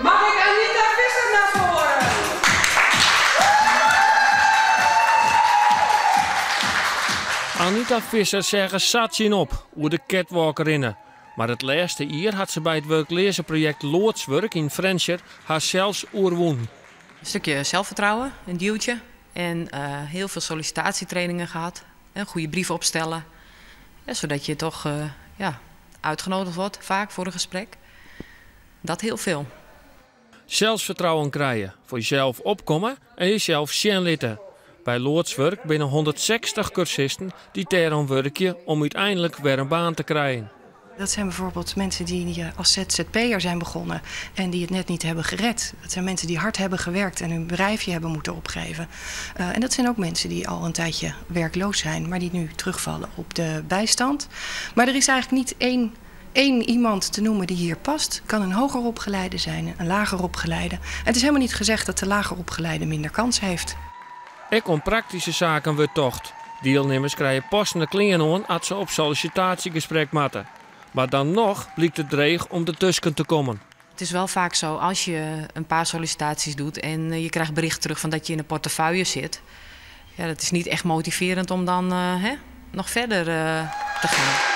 Mag ik Anita Visser naar voren? Anita Visser zeggen satsien op hoe de catwalk rennen. Maar het laatste jaar had ze bij het werklezenproject Loodswerk in Frencher haar zelfs oerwoen. Een stukje zelfvertrouwen, een duwtje en heel veel sollicitatietrainingen gehad. Een goede brief opstellen, ja, zodat je toch uitgenodigd wordt vaak voor een gesprek. Dat heel veel. Zelfvertrouwen krijgen, voor jezelf opkomen en jezelf zien. Bij Loodswerk binnen 160 cursisten die daarom werken om uiteindelijk weer een baan te krijgen. Dat zijn bijvoorbeeld mensen die als ZZP'er zijn begonnen en die het net niet hebben gered. Dat zijn mensen die hard hebben gewerkt en hun bedrijfje hebben moeten opgeven. En dat zijn ook mensen die al een tijdje werkloos zijn, maar die nu terugvallen op de bijstand. Maar er is eigenlijk niet één iemand te noemen die hier past. Het kan een hoger opgeleide zijn, een lager opgeleide. En het is helemaal niet gezegd dat de lager opgeleide minder kans heeft. Ik om praktische zaken weer tocht. Deelnemers krijgen passende kleren aan als ze op sollicitatiegesprek moeten. Maar dan nog blijkt het dreig om ertussen te komen. Het is wel vaak zo als je een paar sollicitaties doet en je krijgt bericht terug van dat je in een portefeuille zit. Ja, dat is niet echt motiverend om dan nog verder te gaan.